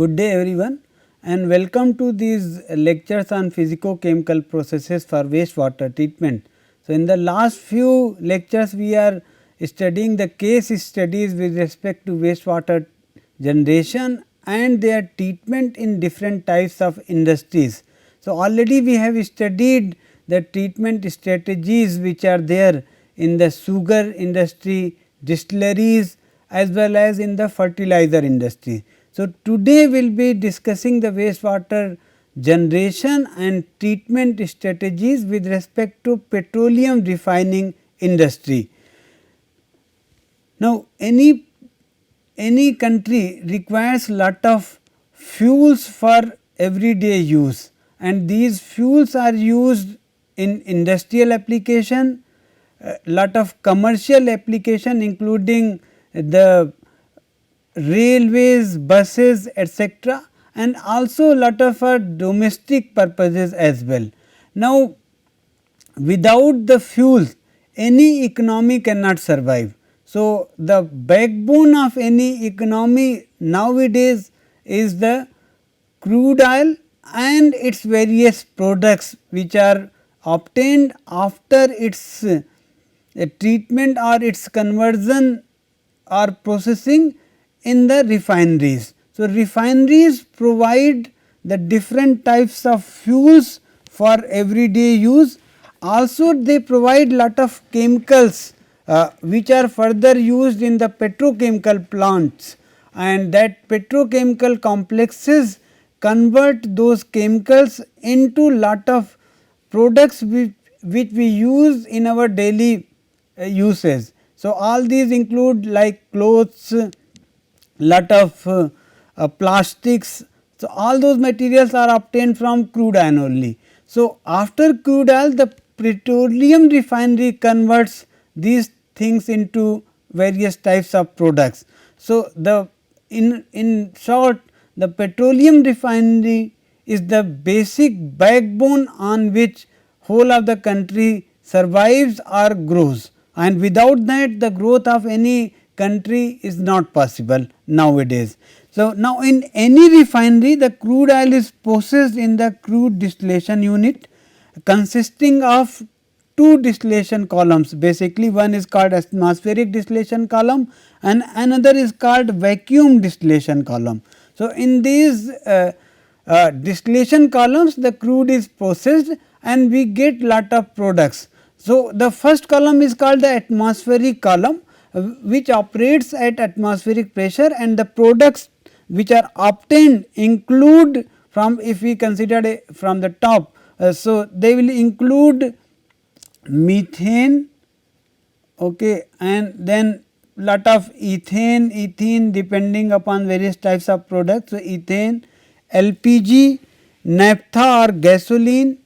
Good day everyone and welcome to these lectures on physico-chemical processes for wastewater treatment. So, in the last few lectures we are studying the case studies with respect to wastewater generation and their treatment in different types of industries. So, already we have studied the treatment strategies which are there in the sugar industry, distilleries as well as in the fertilizer industry. So, today we will be discussing the wastewater generation and treatment strategies with respect to petroleum refining industry. Now, any country requires lot of fuels for everyday use and these fuels are used in industrial application, lot of commercial application including the railways, buses etc., and also lot of domestic purposes as well. Now, without the fuels any economy cannot survive. So, the backbone of any economy nowadays is the crude oil and its various products which are obtained after its treatment or its conversion or processing in the refineries. So, refineries provide the different types of fuels for everyday use. Also they provide lot of chemicals which are further used in the petrochemical plants, and that petrochemical complexes convert those chemicals into lot of products which we use in our daily uses. So, all these include like clothes, lot of plastics. So, all those materials are obtained from crude oil only. So, after crude oil the petroleum refinery converts these things into various types of products. So, the in short the petroleum refinery is the basic backbone on which whole of the country survives or grows, and without that the growth of any country is not possible nowadays. So, now in any refinery the crude oil is processed in the crude distillation unit consisting of two distillation columns. Basically one is called atmospheric distillation column and another is called vacuum distillation column. So, in these distillation columns the crude is processed and we get lot of products. So, the first column is called the atmospheric column which operates at atmospheric pressure, and the products which are obtained include from, if we consider from the top, so they will include methane, okay, and then lot of ethane, ethene depending upon various types of products. So, ethane, LPG, naphtha or gasoline,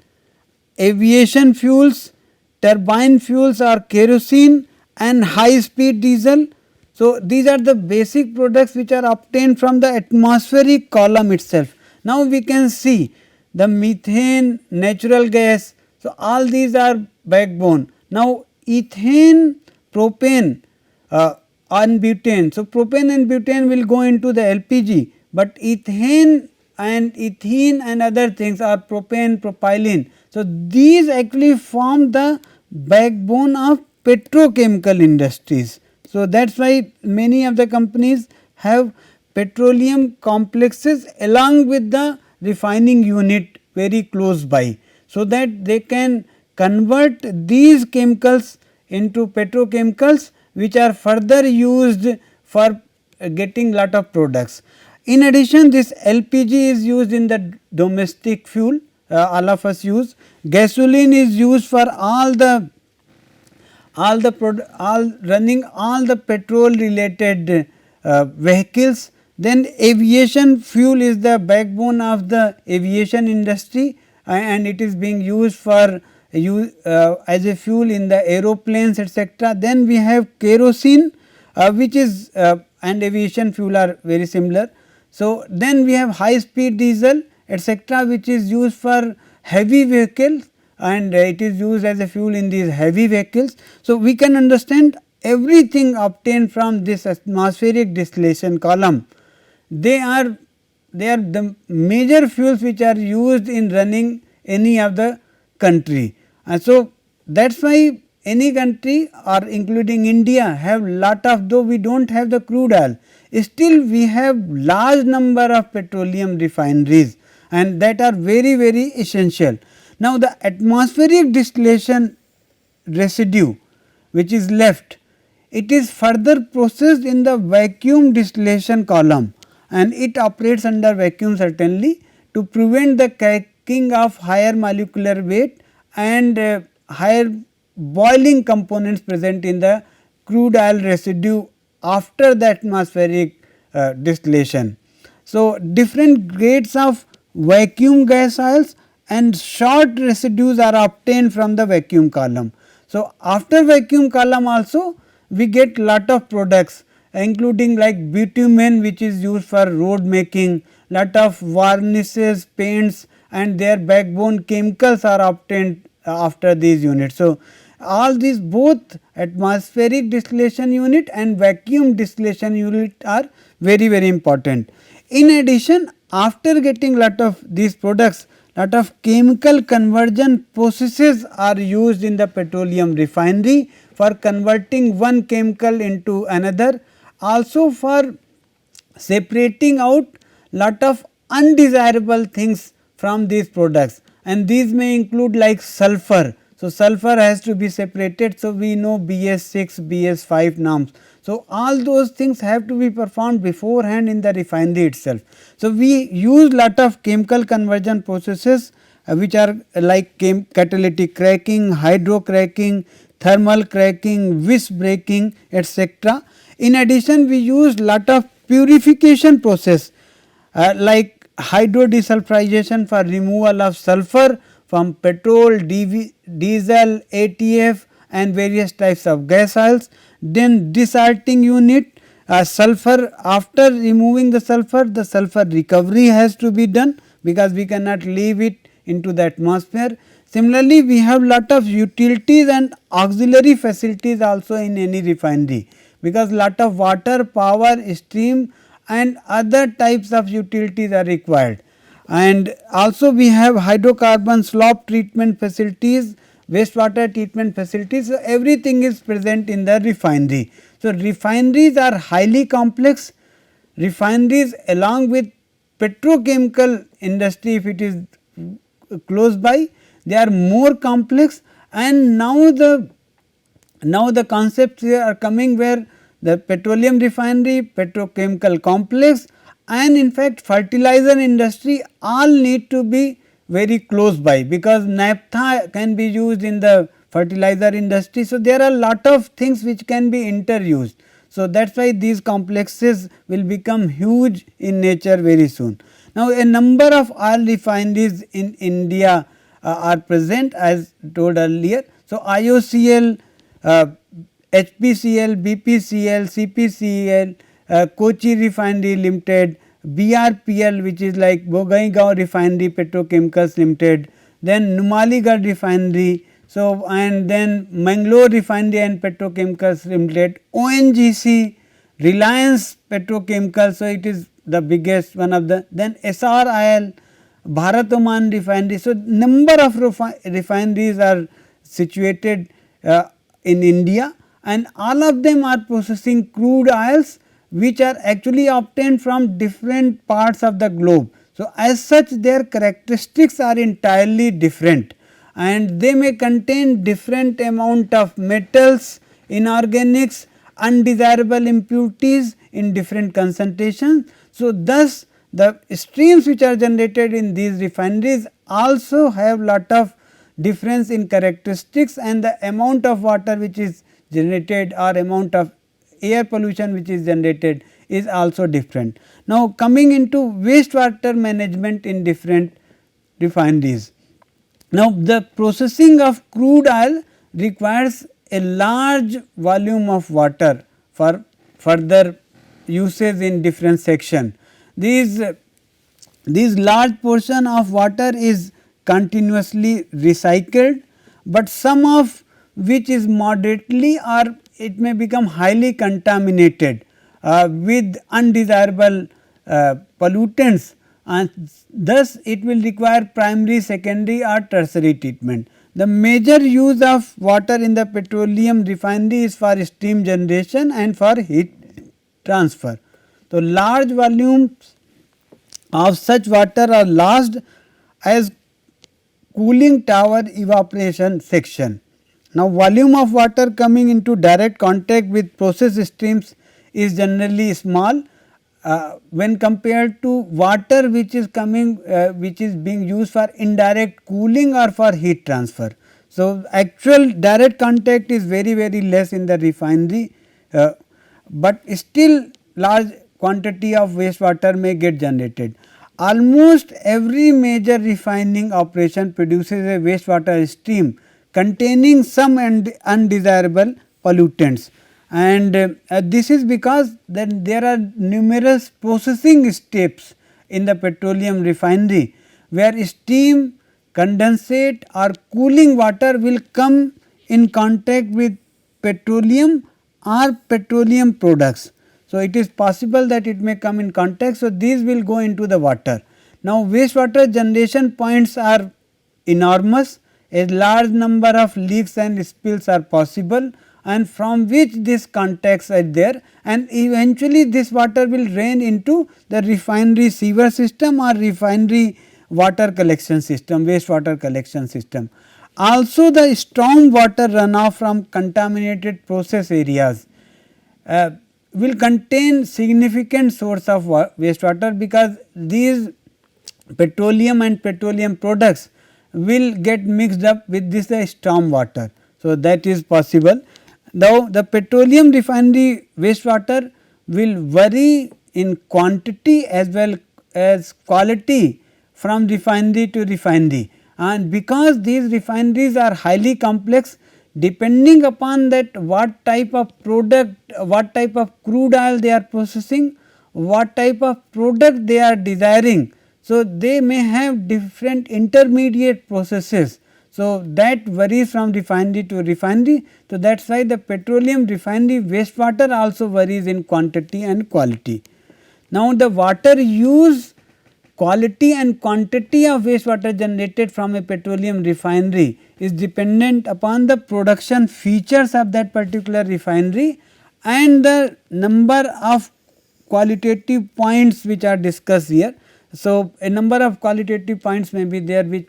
aviation fuels, turbine fuels or kerosene and high speed diesel. So, these are the basic products which are obtained from the atmospheric column itself. Now, we can see the methane, natural gas. So, all these are backbone. Now, ethane, propane and butane. So, propane and butane will go into the LPG, but ethane and ethene and other things are propane, propylene. So, these actually form the backbone of petrochemical industries. So, that is why many of the companies have petroleum complexes along with the refining unit very close by, so that they can convert these chemicals into petrochemicals which are further used for getting lot of products. In addition, this LPG is used in the domestic fuel, all of us use. Gasoline is used for all running all the petrol related vehicles. Then aviation fuel is the backbone of the aviation industry and it is being used for as a fuel in the aeroplanes etc. Then we have kerosene which is and aviation fuel are very similar. So, then we have high speed diesel etc., which is used for heavy vehicles and it is used as a fuel in these heavy vehicles. So, we can understand everything obtained from this atmospheric distillation column, they are they are the major fuels which are used in running any of the country. And so, that is why any country or including India have lot of, though we do not have the crude oil, still we have large number of petroleum refineries, and that are very very essential. Now, the atmospheric distillation residue which is left, it is further processed in the vacuum distillation column, and it operates under vacuum certainly to prevent the cracking of higher molecular weight and higher boiling components present in the crude oil residue after the atmospheric distillation. So, different grades of vacuum gas oils and short residues are obtained from the vacuum column. So, after vacuum column also we get lot of products including like bitumen, which is used for road making, lot of varnishes, paints and their backbone chemicals are obtained after these units. So, all these both atmospheric distillation unit and vacuum distillation unit are very very important. In addition, after getting lot of these products, lot of chemical conversion processes are used in the petroleum refinery for converting one chemical into another, also for separating out lot of undesirable things from these products, and these may include like sulfur. So, sulfur has to be separated. So, we know BS6, BS5 norms. So, all those things have to be performed beforehand in the refinery itself. So, we use lot of chemical conversion processes which are like catalytic cracking, hydrocracking, thermal cracking, wisp breaking, etc. In addition, we use lot of purification process like hydrodesulfurization for removal of sulfur from petrol, diesel, ATF and various types of gas oils. Then desalting unit, sulfur, after removing the sulfur recovery has to be done, because we cannot leave it into the atmosphere. Similarly, we have lot of utilities and auxiliary facilities also in any refinery, because lot of water, power, steam and other types of utilities are required. And also we have hydrocarbon slop treatment facilities, wastewater treatment facilities. So, everything is present in the refinery. So, refineries are highly complex. Refineries along with petrochemical industry, if it is close by, they are more complex, and now the concepts here are coming where the petroleum refinery, petrochemical complex and in fact fertilizer industry all need to be very close by, because naphtha can be used in the fertilizer industry. So, there are lot of things which can be interused. So, that is why these complexes will become huge in nature very soon. Now, a number of oil refineries in India are present as told earlier. So, IOCL, HPCL, BPCL, CPCL, Kochi Refinery Limited, BRPL, which is like Bogaigaon Refinery Petrochemicals Limited, then Numaligarh Refinery, so and then Mangalore Refinery and Petrochemicals Limited, ONGC, Reliance Petrochemicals, so it is the biggest one of the, then SRIL, Bharat Oman Refinery. So, number of refineries are situated in India, and all of them are processing crude oils which are actually obtained from different parts of the globe. So, as such their characteristics are entirely different, and they may contain different amount of metals, inorganics, undesirable impurities in different concentrations. So, thus the streams which are generated in these refineries also have lot of difference in characteristics, and the amount of water which is generated or amount of air pollution which is generated is also different. Now, coming into wastewater management in different refineries. Now, the processing of crude oil requires a large volume of water for further usage in different section. These large portion of water is continuously recycled, but some of which is moderately or it may become highly contaminated with undesirable pollutants and thus it will require primary, secondary or tertiary treatment. The major use of water in the petroleum refinery is for steam generation and for heat transfer. So, large volumes of such water are lost as cooling tower evaporation section. Now, volume of water coming into direct contact with process streams is generally small when compared to water which is coming which is being used for indirect cooling or for heat transfer. So, actual direct contact is very less in the refinery, but still large quantity of wastewater may get generated. Almost every major refining operation produces a wastewater stream containing some undesirable pollutants, and this is because then there are numerous processing steps in the petroleum refinery where steam, condensate or cooling water will come in contact with petroleum or petroleum products. So, it is possible that it may come in contact. So, these will go into the water. Now, wastewater generation points are enormous, a large number of leaks and spills are possible, and from which these contacts are there, and eventually this water will drain into the refinery sewer system or refinery water collection system, wastewater collection system. Also, the storm water runoff from contaminated process areas will contain significant source of wastewater, because these petroleum and petroleum products will get mixed up with this storm water. So, that is possible. Now, the petroleum refinery wastewater will vary in quantity as well as quality from refinery to refinery, and because these refineries are highly complex, depending upon that what type of product, what type of crude oil they are processing, what type of product they are desiring. So, they may have different intermediate processes. So, that varies from refinery to refinery. So, that is why the petroleum refinery wastewater also varies in quantity and quality. Now, the water use, quality and quantity of wastewater generated from a petroleum refinery is dependent upon the production features of that particular refinery and the number of qualitative points which are discussed here. So, a number of qualitative points may be there which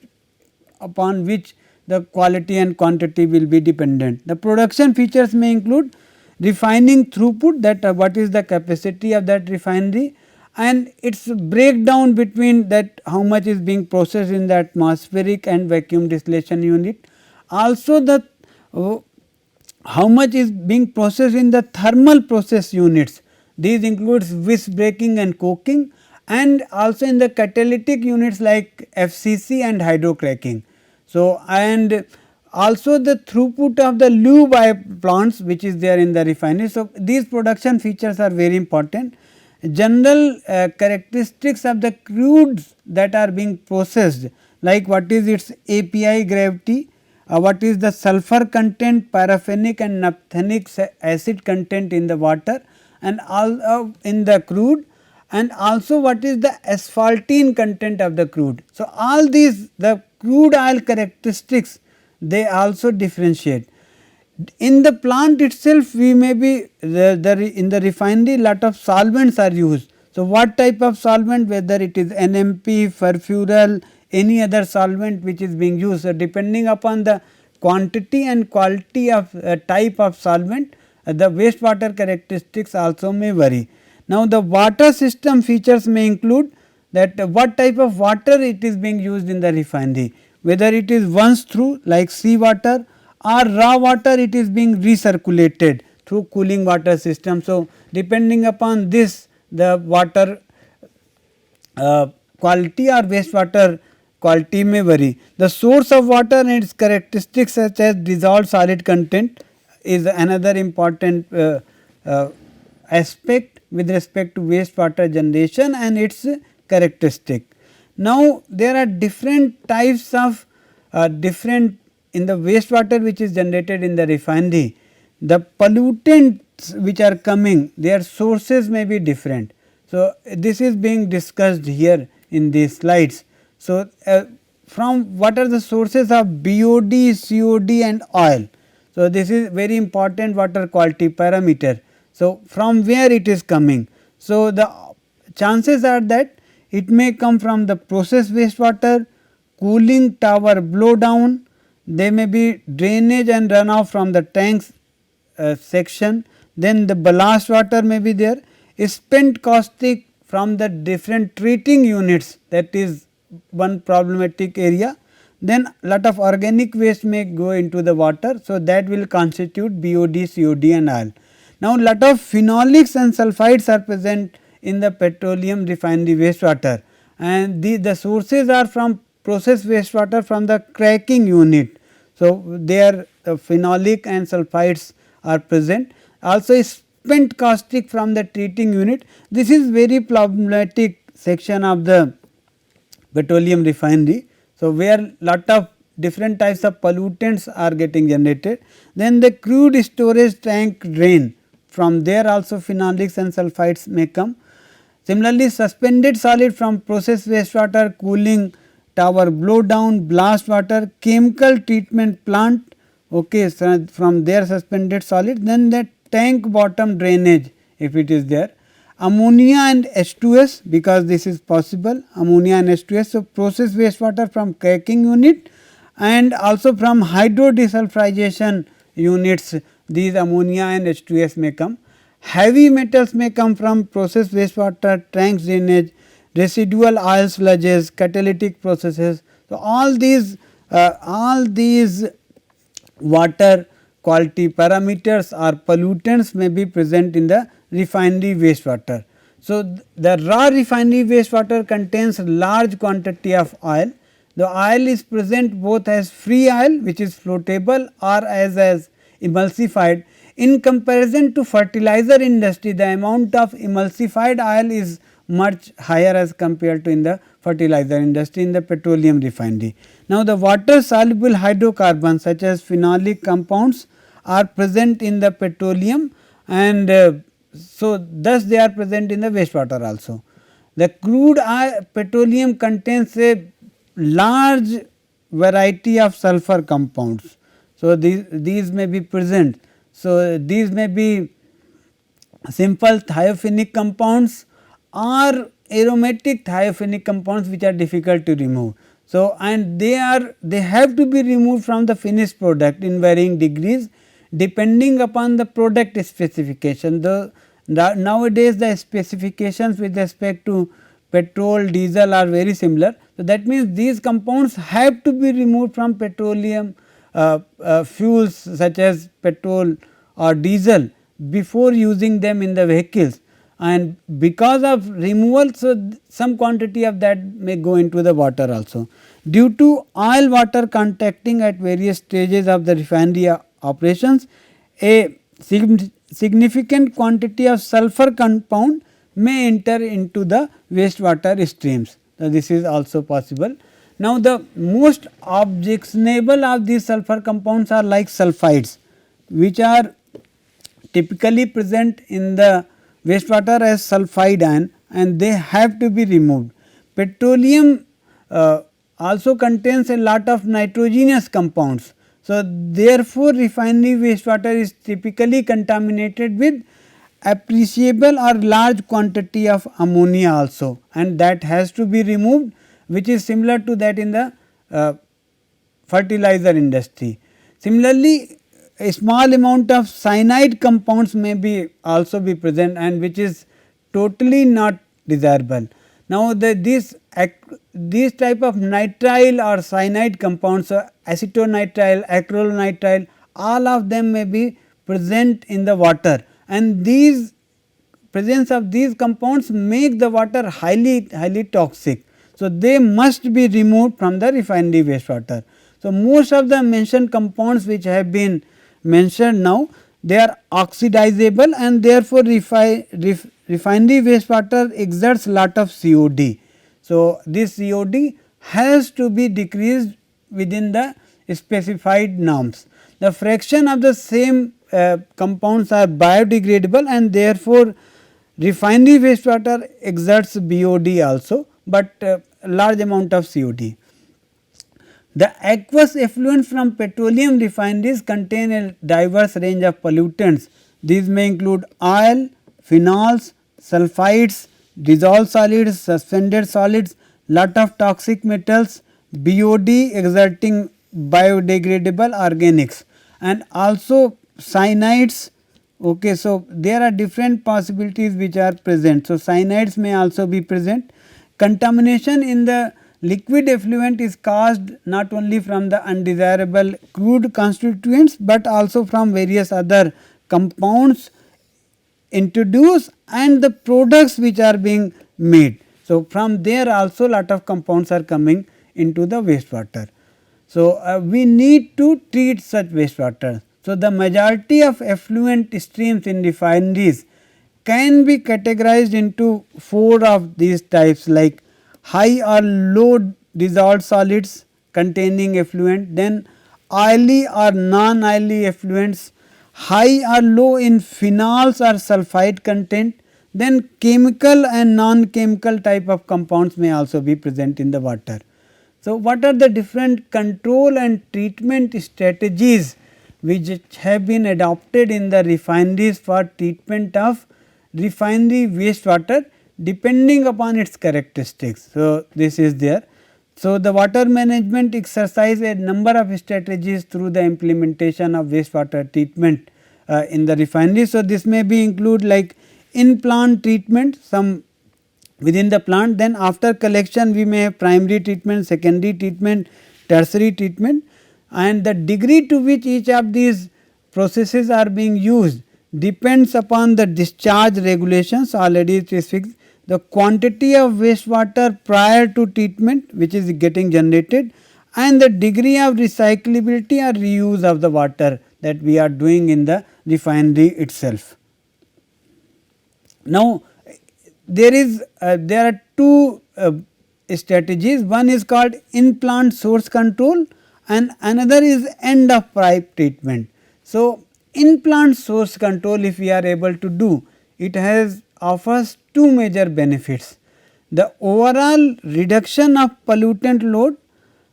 upon which the quality and quantity will be dependent. The production features may include refining throughput, that what is the capacity of that refinery, and its breakdown between that how much is being processed in the atmospheric and vacuum distillation unit. Also the how much is being processed in the thermal process units. These includes vis breaking and coking, and also in the catalytic units like FCC and hydrocracking. So, and also the throughput of the lube plants which is there in the refinery. So, these production features are very important. General characteristics of the crudes that are being processed, like what is its API gravity, what is the sulfur content, paraffinic and naphthenic acid content in the water and all in the crude, and also what is the asphaltene content of the crude. So, all these the crude oil characteristics they also differentiate. In the plant itself we may be in the refinery lot of solvents are used. So, what type of solvent, whether it is NMP, furfural, any other solvent which is being used. So, depending upon the quantity and quality of type of solvent, the wastewater characteristics also may vary. Now, the water system features may include that what type of water it is being used in the refinery, whether it is once through like sea water or raw water it is being recirculated through cooling water system. So, depending upon this the water quality or wastewater quality may vary. The source of water and its characteristics such as dissolved solid content is another important aspect with respect to wastewater generation and its characteristic. Now, there are different types of different in the wastewater which is generated in the refinery. The pollutants which are coming, their sources may be different. So, this is being discussed here in these slides. So, from what are the sources of BOD, COD and oil. So, this is very important water quality parameter. So, from where it is coming. So, the chances are that it may come from the process wastewater, cooling tower blowdown, there may be drainage and runoff from the tanks section, then the ballast water may be there, spent caustic from the different treating units, that is one problematic area. Then lot of organic waste may go into the water. So, that will constitute BOD, COD and oil. Now, lot of phenolics and sulphides are present in the petroleum refinery wastewater, and the sources are from process wastewater from the cracking unit. So, there phenolic and sulphides are present, also spent caustic from the treating unit. This is very problematic section of the petroleum refinery. So, where lot of different types of pollutants are getting generated. Then the crude storage tank drain, from there also phenolics and sulphides may come. Similarly, suspended solid from process wastewater, cooling tower blowdown, blast water, chemical treatment plant, okay, so from there suspended solid. Then the tank bottom drainage, if it is there, ammonia and H2S, because this is possible, ammonia and H2S. So, process wastewater from cracking unit and also from hydro desulfurization units, these ammonia and H2S may come. Heavy metals may come from process wastewater, tank drainage, residual oil sludges, catalytic processes. So, all these water quality parameters or pollutants may be present in the refinery wastewater. So, the raw refinery wastewater contains large quantity of oil. The oil is present both as free oil, which is floatable, or as emulsified. In comparison to fertilizer industry, the amount of emulsified oil is much higher as compared to in the fertilizer industry in the petroleum refinery. Now, the water soluble hydrocarbons such as phenolic compounds are present in the petroleum, and so thus they are present in the wastewater also. The crude petroleum contains a large variety of sulfur compounds. So, these may be present. So, these may be simple thiophenic compounds or aromatic thiophenic compounds which are difficult to remove. So, and they have to be removed from the finished product in varying degrees depending upon the product specification. Nowadays the specifications with respect to petrol, diesel are very similar. So, that means these compounds have to be removed from petroleum fuels such as petrol or diesel before using them in the vehicles, and because of removal, so some quantity of that may go into the water also. Due to oil water contacting at various stages of the refinery operations, a significant quantity of sulfur compound may enter into the wastewater streams. So, this is also possible. Now, the most objectionable of these sulfur compounds are like sulphides, which are typically present in the wastewater as sulphide ion, and they have to be removed. Petroleum also contains a lot of nitrogenous compounds. So, therefore, refinery wastewater is typically contaminated with appreciable or large quantity of ammonia also, and that has to be removed, which is similar to that in the fertilizer industry. Similarly, a small amount of cyanide compounds may be also be present, and which is totally not desirable. Now, these type of nitrile or cyanide compounds, so acetonitrile, acrylonitrile, all of them may be present in the water, and these presence of these compounds make the water highly toxic. So, they must be removed from the refinery wastewater. So, most of the mentioned compounds which have been mentioned now, they are oxidizable, and therefore, refinery wastewater exerts lot of COD. So, this COD has to be decreased within the specified norms. The fraction of the same compounds are biodegradable, and therefore, refinery wastewater exerts BOD also, but large amount of COD. The aqueous effluents from petroleum refineries contain a diverse range of pollutants. These may include oil, phenols, sulfides, dissolved solids, suspended solids, lot of toxic metals, BOD exerting biodegradable organics, and also cyanides. Okay, so there are different possibilities which are present. So, cyanides may also be present. Contamination in the liquid effluent is caused not only from the undesirable crude constituents, but also from various other compounds introduced and the products which are being made. So, from there also lot of compounds are coming into the wastewater. So, we need to treat such wastewater. So, the majority of effluent streams in refineries can be categorized into 4 of these types, like high or low dissolved solids containing effluent, then oily or non-oily effluents, high or low in phenols or sulfide content, then chemical and non-chemical type of compounds may also be present in the water. So, what are the different control and treatment strategies which have been adopted in the refineries for treatment of refinery wastewater depending upon its characteristics. So, this is there. So, the water management exercise a number of strategies through the implementation of wastewater treatment in the refinery. So, this may be include like in plant treatment, some within the plant, then after collection we may have primary treatment, secondary treatment, tertiary treatment, and the degree to which each of these processes are being used depends upon the discharge regulations. Already it is fixed, the quantity of wastewater prior to treatment which is getting generated, and the degree of recyclability or reuse of the water that we are doing in the refinery itself. Now, there are two strategies. One is called in plant source control and another is end of pipe treatment. So, in plant source control, if we are able to do, it has offers two major benefits. The overall reduction of pollutant load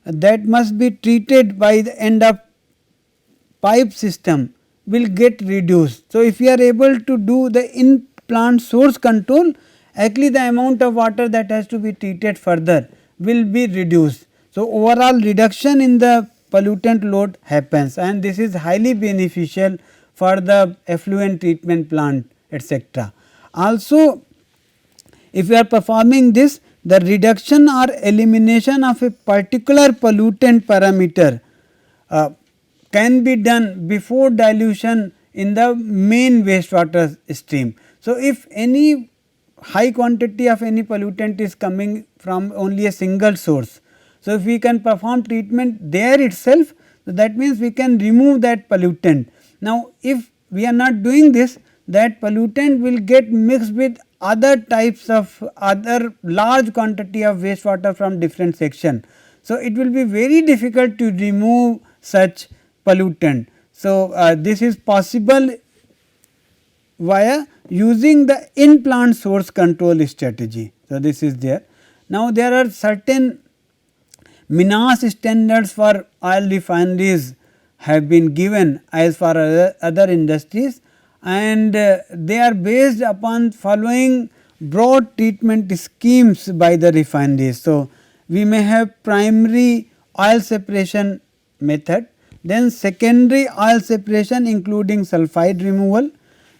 that must be treated by the end of pipe system will get reduced. So, if we are able to do the in plant source control, actually the amount of water that has to be treated further will be reduced. So, overall reduction in the pollutant load happens, and this is highly beneficial for the effluent treatment plant, etc. Also, if we are performing this, the reduction or elimination of a particular pollutant parameter can be done before dilution in the main wastewater stream. So, if any high quantity of any pollutant is coming from only a single source, so if we can perform treatment there itself, so that means we can remove that pollutant. Now, if we are not doing this, that pollutant will get mixed with other types of other large quantity of wastewater from different section. So, it will be very difficult to remove such pollutant. So, this is possible via using the in plant source control strategy. So, this is there. Now, there are certain MINAS standards for oil refineries have been given as for other industries, and they are based upon following broad treatment schemes by the refineries. So, we may have primary oil separation method, then secondary oil separation including sulfide removal,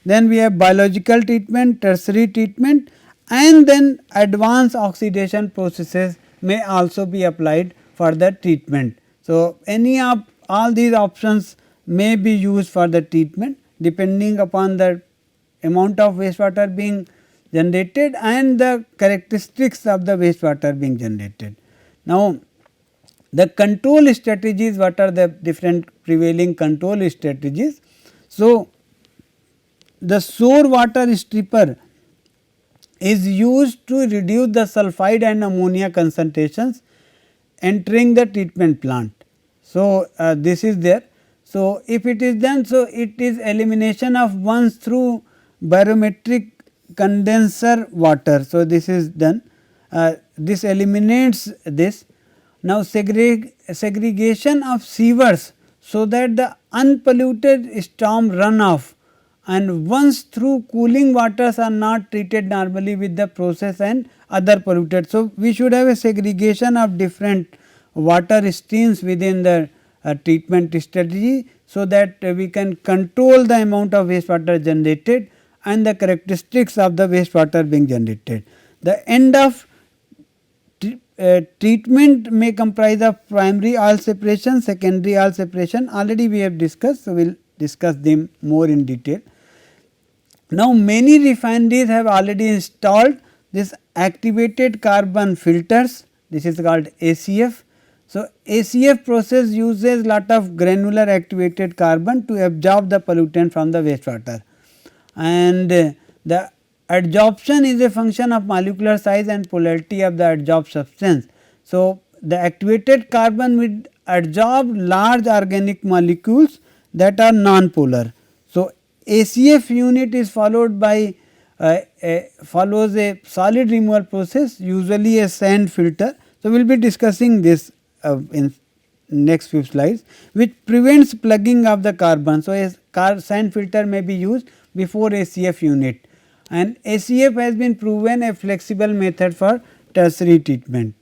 then we have biological treatment, tertiary treatment, and then advanced oxidation processes may also be applied for the treatment. So, any of all these options may be used for the treatment depending upon the amount of wastewater being generated and the characteristics of the wastewater being generated. Now, the control strategies, what are the different prevailing control strategies? So, the shore water stripper is used to reduce the sulfide and ammonia concentrations entering the treatment plant. So, this is there. So, if it is done, so it is elimination of once through barometric condenser water. So, this is done. this eliminates this. Now, segregation of sewers, so that the unpolluted storm runoff and once through cooling waters are not treated normally with the process and other polluted. So, we should have a segregation of different water streams within the treatment strategy, so that we can control the amount of wastewater generated and the characteristics of the wastewater being generated. The end of treatment may comprise of primary oil separation, secondary oil separation, already we have discussed. So, we will discuss them more in detail. Now, many refineries have already installed this activated carbon filters, this is called ACF. So, ACF process uses lot of granular activated carbon to absorb the pollutant from the wastewater, and the adsorption is a function of molecular size and polarity of the adsorbed substance. So, the activated carbon will adsorb large organic molecules that are non-polar. So, ACF unit is followed by follows a solid removal process, usually a sand filter. So, we will be discussing this in next few slides, which prevents plugging of the carbon. So, a sand filter may be used before ACF unit, and ACF has been proven a flexible method for tertiary treatment.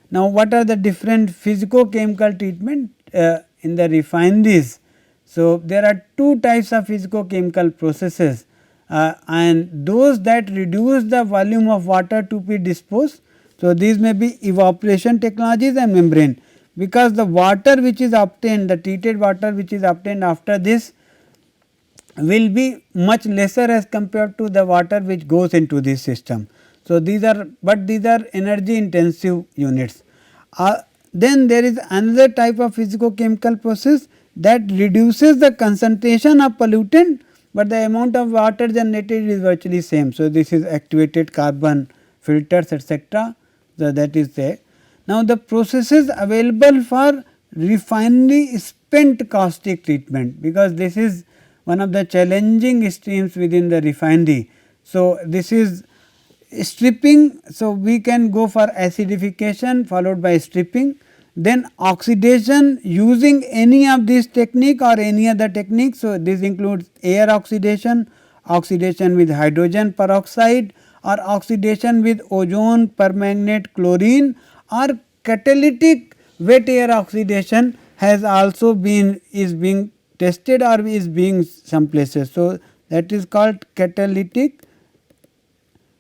Now, what are the different physico-chemical treatment in the refineries? So, there are two types of physico-chemical processes, and those that reduce the volume of water to be disposed. So, these may be evaporation technologies and membrane, because the water which is obtained, the treated water which is obtained after this will be much lesser as compared to the water which goes into this system. So, these are energy intensive units. Then there is another type of physico-chemical process that reduces the concentration of pollutant, but the amount of water generated is virtually same. So, this is activated carbon filters etc. So, that is there. Now, the processes available for refinery spent caustic treatment, because this is one of the challenging streams within the refinery. So, this is stripping. So, we can go for acidification followed by stripping, then oxidation using any of these technique or any other technique. So, this includes air oxidation, oxidation with hydrogen peroxide, or oxidation with ozone permanganate chlorine, or catalytic wet air oxidation has also been being tested or is being some places. So, that is called catalytic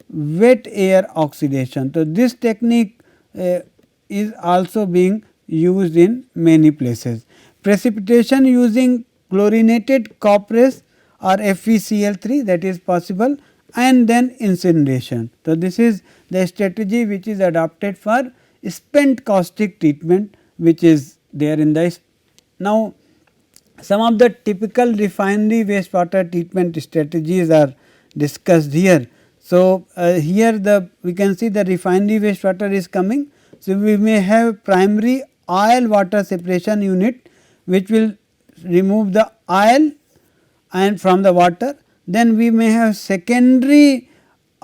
wet air oxidation. So, this technique is also being used in many places. Precipitation using chlorinated copperas or FeCl3, that is possible, and then incineration. So, this is the strategy which is adopted for spent caustic treatment, which is there in the. Now, some of the typical refinery wastewater treatment strategies are discussed here. So, here we can see the refinery wastewater is coming. So, we may have primary oil water separation unit, which will remove the oil and from the water. Then we may have secondary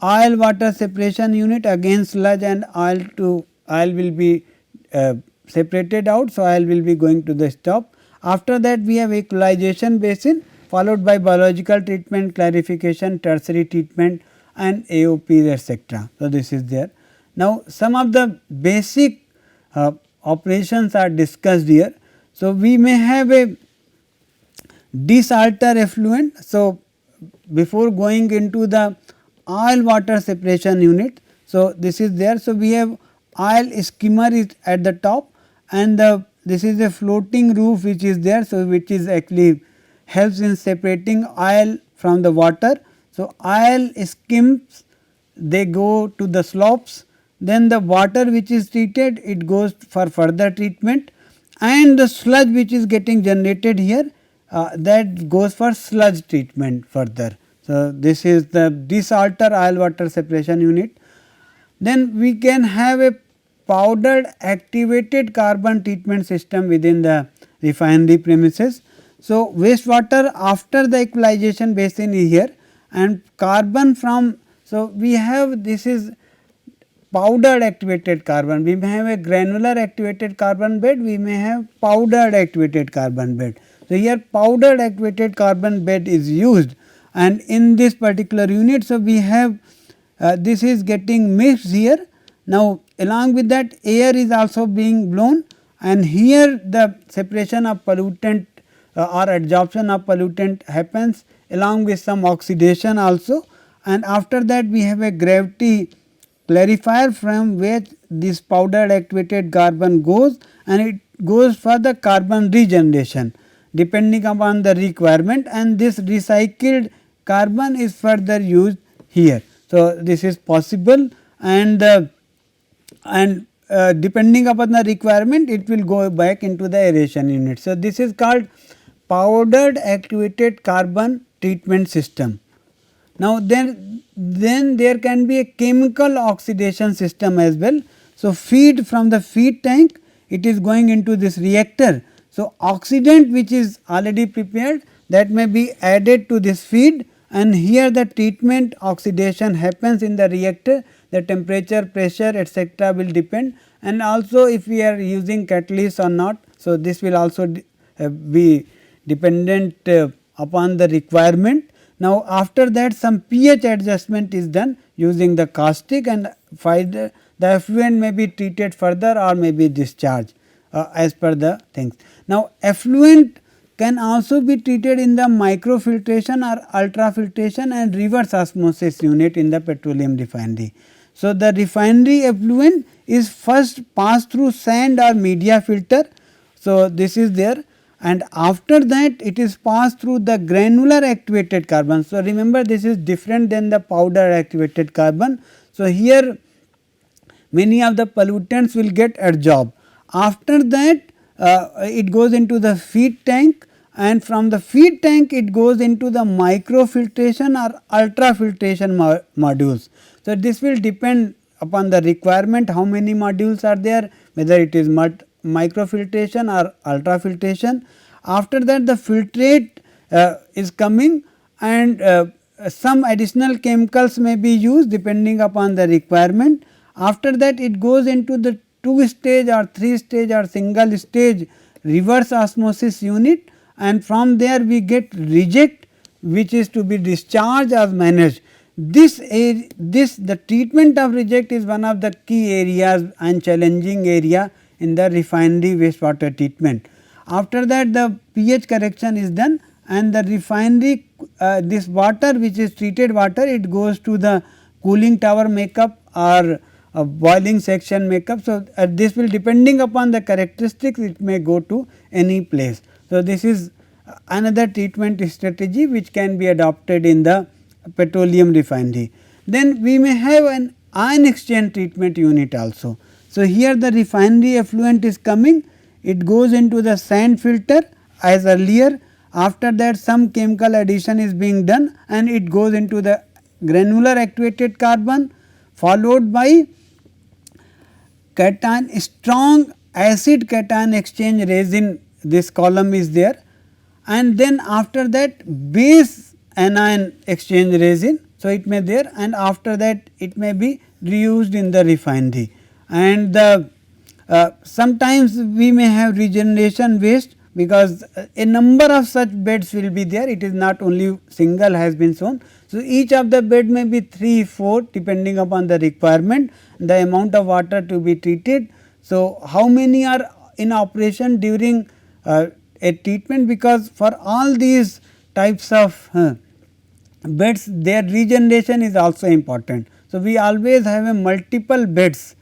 oil water separation unit, again sludge and oil will be separated out. So, oil will be going to the stop. After that, we have equalization basin, followed by biological treatment, clarification, tertiary treatment, and AOPs etc. So, this is there. Now, some of the basic operations are discussed here. So, we may have a desalter effluent. So, before going into the oil water separation unit, so this is there. So, we have oil skimmer is at the top, and this is a floating roof which is there. So, which is actually helps in separating oil from the water. So, oil skims, they go to the slopes, then the water which is treated, it goes for further treatment, and the sludge which is getting generated here, that goes for sludge treatment further. So, this is the desalter oil water separation unit. Then we can have a powdered activated carbon treatment system within the refinery premises. So, wastewater after the equalization basin is here, and carbon from. So, we have this is powdered activated carbon, we may have a granular activated carbon bed, we may have powdered activated carbon bed. So, here powdered activated carbon bed is used, and in this particular unit. So, we have this is getting mixed here. Now, along with that air is also being blown, and here the separation of pollutant or adsorption of pollutant happens along with some oxidation also, and after that we have a gravity clarifier from which this powdered activated carbon goes, and it goes for the carbon regeneration depending upon the requirement, and this recycled carbon is further used here. So, this is possible, and depending upon the requirement it will go back into the aeration unit. So, this is called powdered activated carbon treatment system. Now, then there can be a chemical oxidation system as well. So, feed from the feed tank, it is going into this reactor. So, oxidant which is already prepared, that may be added to this feed, and here the treatment oxidation happens in the reactor. The temperature, pressure, etc. will depend, and also if we are using catalyst or not. So, this will also be dependent upon the requirement. Now, after that some pH adjustment is done using the caustic, and the effluent may be treated further or may be discharged as per the things. Now, effluent can also be treated in the microfiltration or ultrafiltration and reverse osmosis unit in the petroleum refinery. So, the refinery effluent is first passed through sand or media filter. So, this is there, and after that it is passed through the granular activated carbon. So, remember this is different than the powder activated carbon. So, here many of the pollutants will get adsorbed. After that it goes into the feed tank, and from the feed tank it goes into the microfiltration or ultrafiltration modules. So, this will depend upon the requirement, how many modules are there, whether it is microfiltration or ultrafiltration. After that the filtrate is coming, and some additional chemicals may be used depending upon the requirement. After that it goes into the 2 stage or 3 stage or single stage reverse osmosis unit, and from there we get reject, which is to be discharged or managed. The treatment of reject is one of the key areas and challenging area in the refinery wastewater treatment. After that the pH correction is done, and the refinery this water which is treated water, it goes to the cooling tower makeup or boiling section makeup. So, this will depending upon the characteristics, it may go to any place. So, this is another treatment strategy which can be adopted in the petroleum refinery. Then we may have an ion exchange treatment unit also. So, here the refinery effluent is coming, it goes into the sand filter as earlier. After that some chemical addition is being done, and it goes into the granular activated carbon, followed by cation, strong acid cation exchange resin, this column is there, and then after that base anion exchange resin. So, it may there, and after that it may be reused in the refinery, and the sometimes we may have regeneration waste, because a number of such beds will be there, it is not only single has been shown. So, each of the bed may be 3, 4 depending upon the requirement, the amount of water to be treated. So, how many are in operation during a treatment, because for all these types of beds their regeneration is also important. So, we always have a multiple beds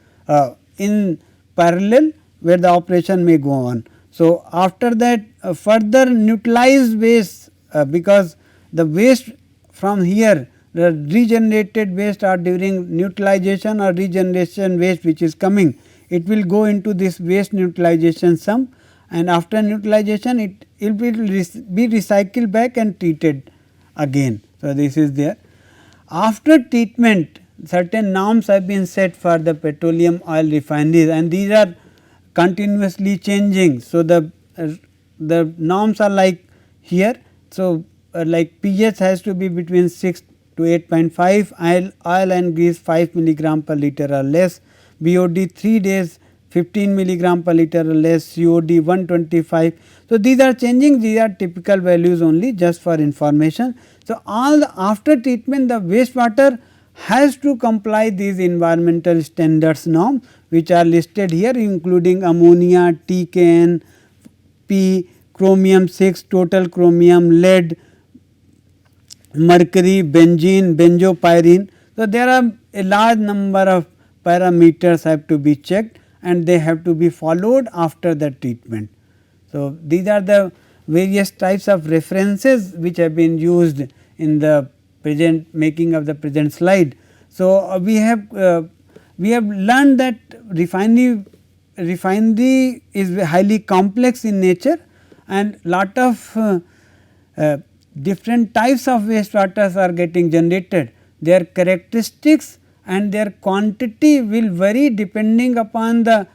in parallel where the operation may go on. So, after that further neutralized waste, because the waste from here, the regenerated waste are during neutralization or regeneration waste which is coming, it will go into this waste neutralization sump, and after neutralization it will be recycled back and treated again. So, this is there. After treatment certain norms have been set for the petroleum oil refineries, and these are continuously changing. So, the norms are like here. So, like pH has to be between 6 to 8.5, oil and grease 5 milligram per liter or less, BOD 3 days 15 milligram per liter or less, COD 125. So, these are changing, these are typical values only just for information. So, all the after treatment the wastewater has to comply these environmental standards norm which are listed here, including ammonia, TKN, P, chromium 6, total chromium, lead, mercury, benzene, benzopyrene. So, there are a large number of parameters have to be checked and they have to be followed after the treatment. So, these are the various types of references which have been used in the present making of the present slide. So, we have learned that refinery is highly complex in nature and lot of different types of wastewaters are getting generated. Their characteristics and their quantity will vary depending upon the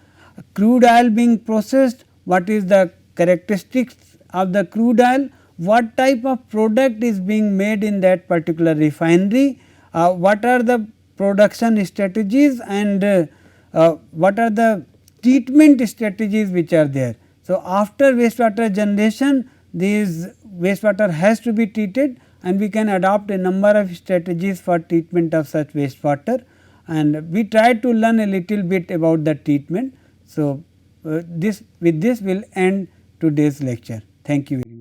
crude oil being processed, what is the characteristics of the crude oil, what type of product is being made in that particular refinery, what are the production strategies and what are the treatment strategies which are there. So, after wastewater generation these wastewater has to be treated and we can adopt a number of strategies for treatment of such wastewater, and we try to learn a little bit about the treatment. So, with this we will end today's lecture. Thank you very much.